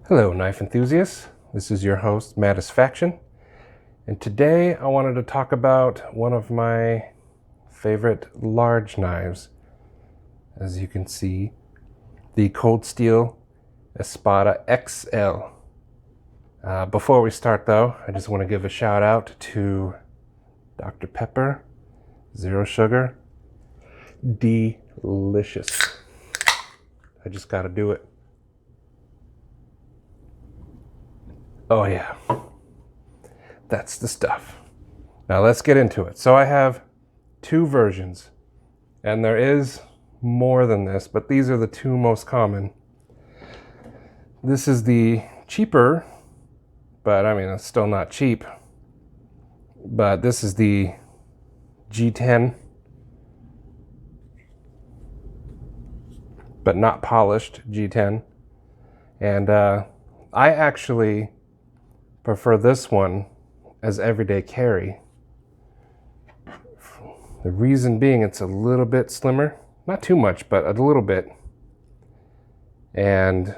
Hello, knife enthusiasts. This is your host, Mattisfaction, and today I wanted to talk about one of my favorite large knives. As you can see, the Cold Steel Espada XL. Before we start though, I just want to give a shout out to Dr. Pepper, Zero Sugar. Delicious. I just gotta do it. Oh yeah, that's the stuff. Now let's get into it. So I have two versions, and there is more than this, but these are the two most common. This is the cheaper, but I mean, it's still not cheap. But this is the G-10, but not polished G-10. And I actually prefer this one as everyday carry. The reason being, it's a little bit slimmer, not too much, but a little bit. And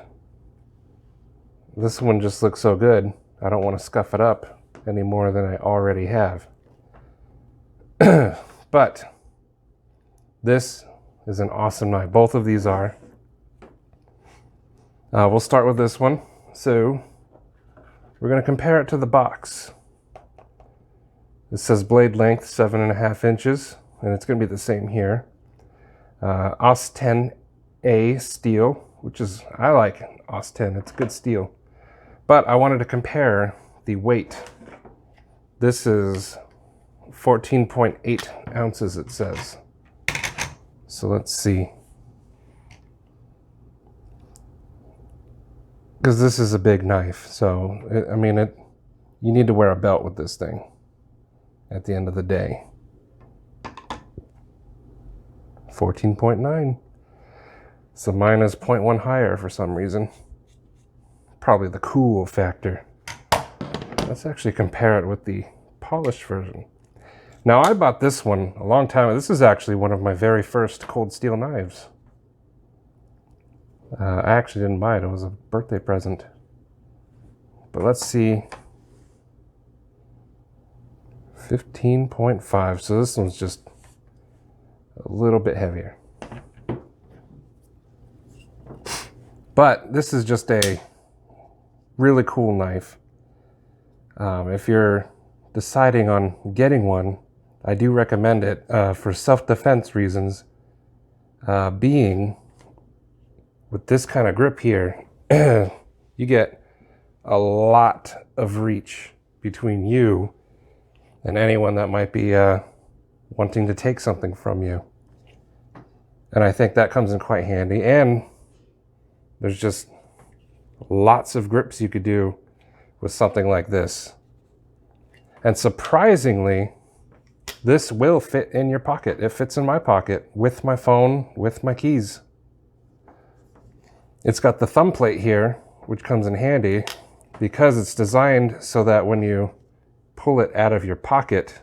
this one just looks so good. I don't want to scuff it up any more than I already have. But this is an awesome knife. Both of these are. We'll start with this one. So we're going to compare it to the box. It says blade length 7.5 inches, and it's going to be the same here. OS 10A steel, which is, I like OS 10, it's good steel. But I wanted to compare the weight. This is 14.8 ounces, it says. So let's see. Because this is a big knife, so you need to wear a belt with this thing at the end of the day. 14.9. So mine is 0.1 higher for some reason. Probably the cool factor. Let's actually compare it with the polished version. Now, I bought this one a long time ago. This is actually one of my very first cold steel knives. I actually didn't buy it. It was a birthday present. But let's see. 15.5. So this one's just a little bit heavier. But this is just a really cool knife. If you're deciding on getting one, I do recommend it for self-defense reasons. Being with this kind of grip here, you get a lot of reach between you and anyone that might be wanting to take something from you. And I think that comes in quite handy. And there's just lots of grips you could do with something like this. And surprisingly, this will fit in your pocket. It fits in my pocket with my phone, with my keys. It's got the thumb plate here, which comes in handy because it's designed so that when you pull it out of your pocket,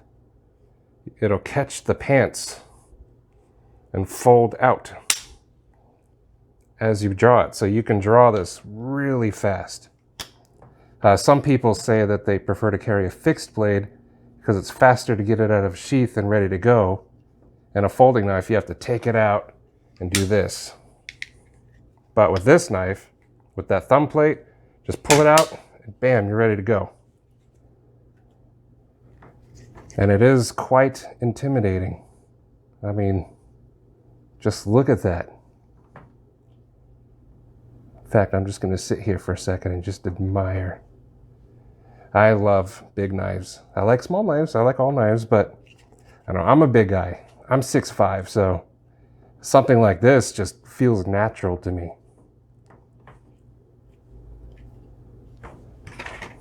it'll catch the pants and fold out as you draw it. So you can draw this really fast. Some people say that they prefer to carry a fixed blade because it's faster to get it out of sheath and ready to go. And a folding knife, you have to take it out and do this. But with this knife, with that thumb plate, just pull it out and bam, you're ready to go. And it is quite intimidating. I mean, just look at that. In fact, I'm just going to sit here for a second and just admire. I love big knives. I like small knives. I like all knives, but I don't know, I'm a big guy. I'm 6'5", so something like this just feels natural to me.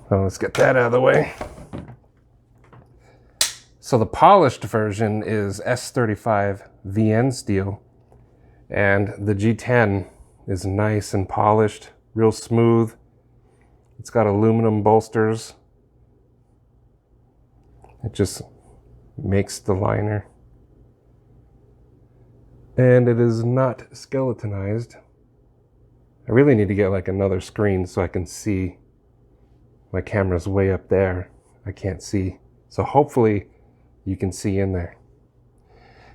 So let's get that out of the way. So the polished version is S35 VN steel, and the G10 is nice and polished, real smooth. It's got aluminum bolsters. It just makes the liner. And it is not skeletonized. I really need to get like another screen so I can see. My camera's way up there. I can't see. So hopefully you can see in there.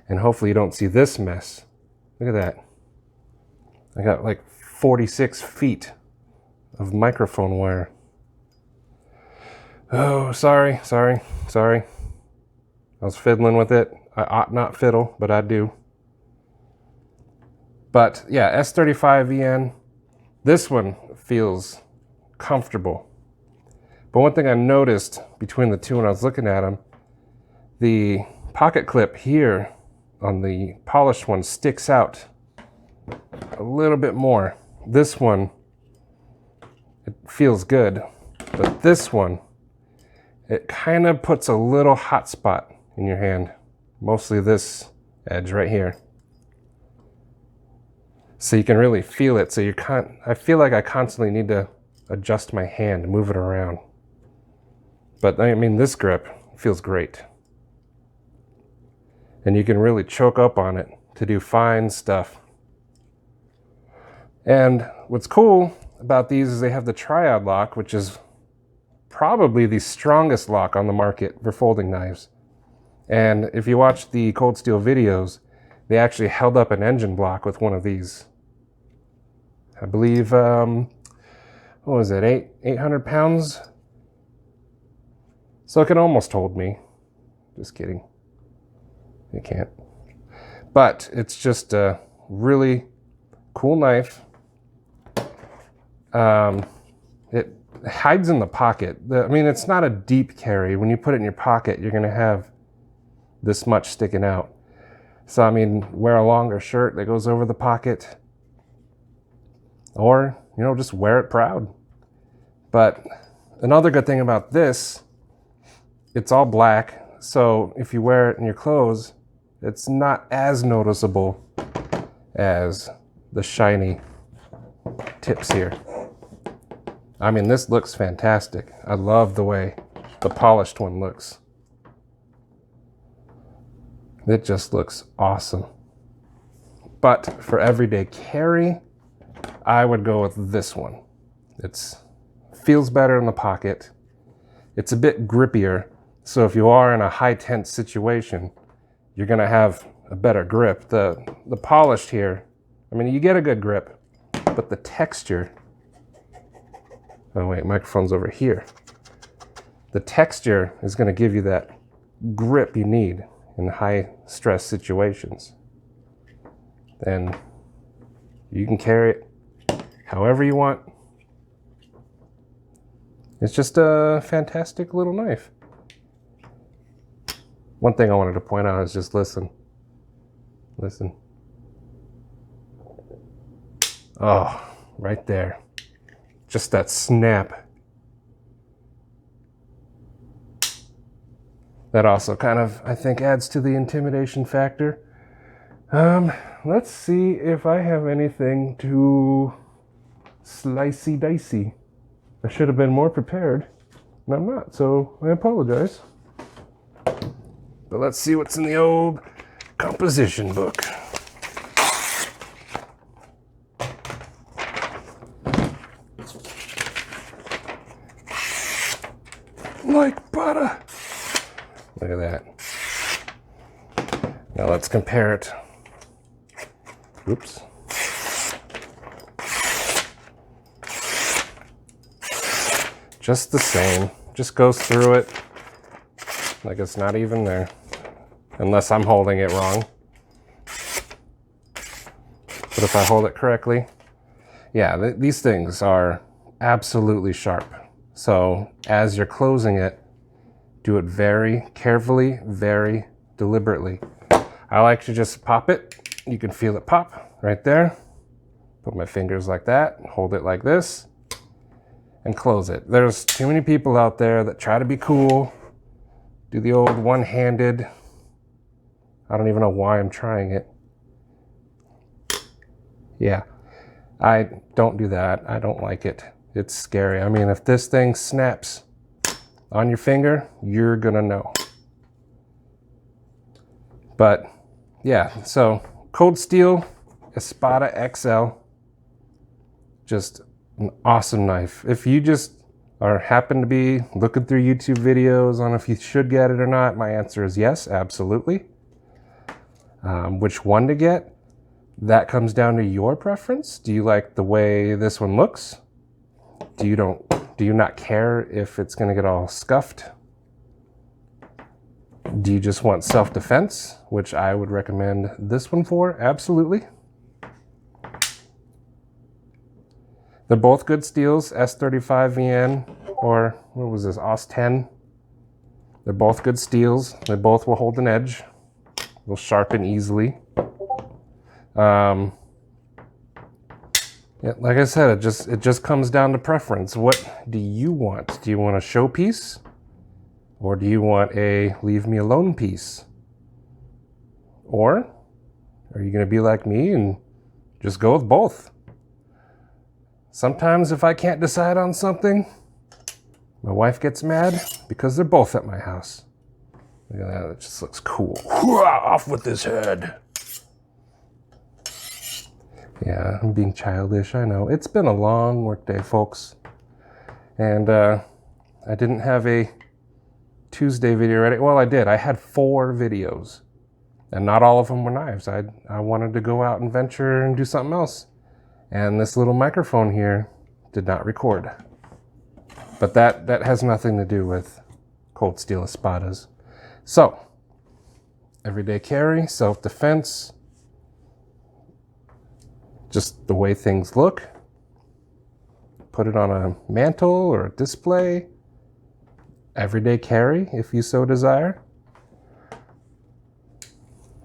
And hopefully you don't see this mess. Look at that. I got like 46 feet of microphone wire. Oh, sorry. I was fiddling with it. I ought not fiddle, but I do. But yeah, S35VN, this one feels comfortable. But one thing I noticed between the two when I was looking at them, the pocket clip here on the polished one sticks out a little bit more. This one, it feels good, but this one, it kind of puts a little hot spot in your hand. Mostly this edge right here. So you can really feel it. So I feel like I constantly need to adjust my hand, move it around. But I mean, this grip feels great. And you can really choke up on it to do fine stuff. And what's cool about these is they have the Triad Lock, which is probably the strongest lock on the market for folding knives. And if you watch the Cold Steel videos, they actually held up an engine block with one of these. I believe, what was it, 800 pounds? So it can almost hold me. Just kidding. It can't. But it's just a really cool knife. It hides in the pocket. I mean, it's not a deep carry. When you put it in your pocket, you're going to have this much sticking out. So, I mean, wear a longer shirt that goes over the pocket. Or, you know, just wear it proud. But another good thing about this, it's all black. So if you wear it in your clothes, it's not as noticeable as the shiny tips here. I mean, this looks fantastic. I love the way the polished one looks. It just looks awesome. But for everyday carry, I would go with this one. It feels better in the pocket. It's a bit grippier. So if you are in a high tense situation, you're gonna have a better grip. The polished here, I mean, you get a good grip, but the texture, oh wait, microphone's over here. The texture is gonna give you that grip you need in high stress situations. And you can carry it however you want. It's just a fantastic little knife. One thing I wanted to point out is just listen. Listen. Oh, right there. Just that snap. That also kind of, I think, adds to the intimidation factor. Let's see if I have anything to slicey dicey. I should have been more prepared, and I'm not, so I apologize. But let's see what's in the old composition book. Like butter. Look at that. Now let's compare it. Oops. Just the same. Just goes through it like it's not even there. Unless I'm holding it wrong. But if I hold it correctly, yeah, these things are absolutely sharp. So as you're closing it, do it very carefully, very deliberately. I like to just pop it. You can feel it pop right there. Put my fingers like that, hold it like this, and close it. There's too many people out there that try to be cool, do the old one-handed. I don't even know why I'm trying it. Yeah, I don't do that. I don't like it. It's scary. I mean, if this thing snaps on your finger, you're gonna know. But yeah, so Cold Steel Espada XL. Just an awesome knife. If you just happen to be looking through YouTube videos on if you should get it or not, my answer is yes, absolutely. Which one to get? That comes down to your preference. Do you like the way this one looks? Do you not care if it's going to get all scuffed? Do you just want self-defense, which I would recommend this one for? Absolutely. They're both good steels, S35VN, or what was this, AUS-10. They're both good steels. They both will hold an edge. They'll sharpen easily. Yeah, like I said, it just comes down to preference. What do you want? Do you want a showpiece? Or do you want a leave me alone piece? Or are you going to be like me and just go with both? Sometimes if I can't decide on something, my wife gets mad because they're both at my house. Look at that, it just looks cool. Off with his head. Yeah, I'm being childish, I know. It's been a long workday, folks. And I didn't have a Tuesday video ready. Well, I did. I had 4 videos. And not all of them were knives. I wanted to go out and venture and do something else. And this little microphone here did not record. But that has nothing to do with cold steel espadas. So, everyday carry, self-defense, just the way things look. Put it on a mantle or a display. Everyday carry, if you so desire.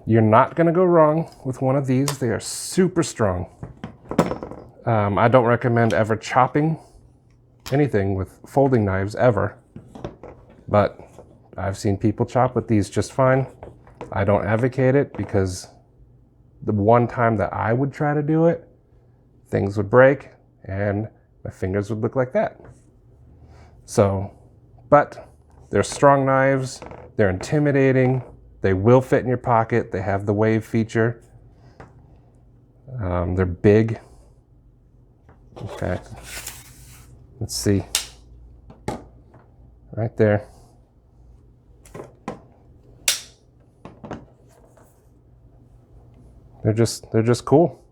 You're not going to go wrong with one of these. They are super strong. I don't recommend ever chopping anything with folding knives ever, but I've seen people chop with these just fine. I don't advocate it because the one time that I would try to do it, things would break and my fingers would look like that. So, but they're strong knives, they're intimidating, they will fit in your pocket, they have the wave feature, they're big. In fact, let's see, right there. They're just cool.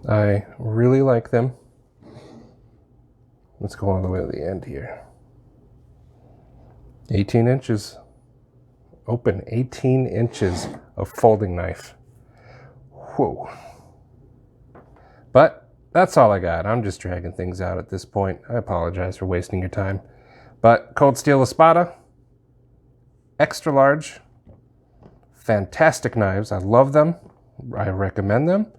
I really like them. Let's go all the way to the end here. 18 inches. Open 18 inches of folding knife. Whoa. But that's all I got. I'm just dragging things out at this point. I apologize for wasting your time. But cold steel Espada, extra large, fantastic knives. I love them. I recommend them.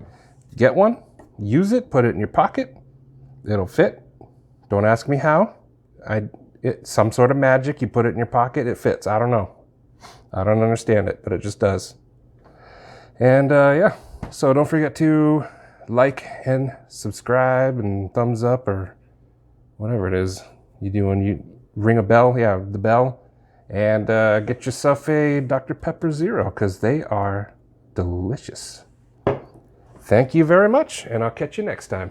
Get one, use it, put it in your pocket. It'll fit. Don't ask me how. It's some sort of magic. You put it in your pocket, it fits. I don't know. I don't understand it, but it just does. And yeah, so don't forget to like and subscribe and thumbs up or whatever it is you do when you ring a bell. Yeah, the bell. And get yourself a Dr. Pepper Zero because they are delicious. Thank you very much, and I'll catch you next time.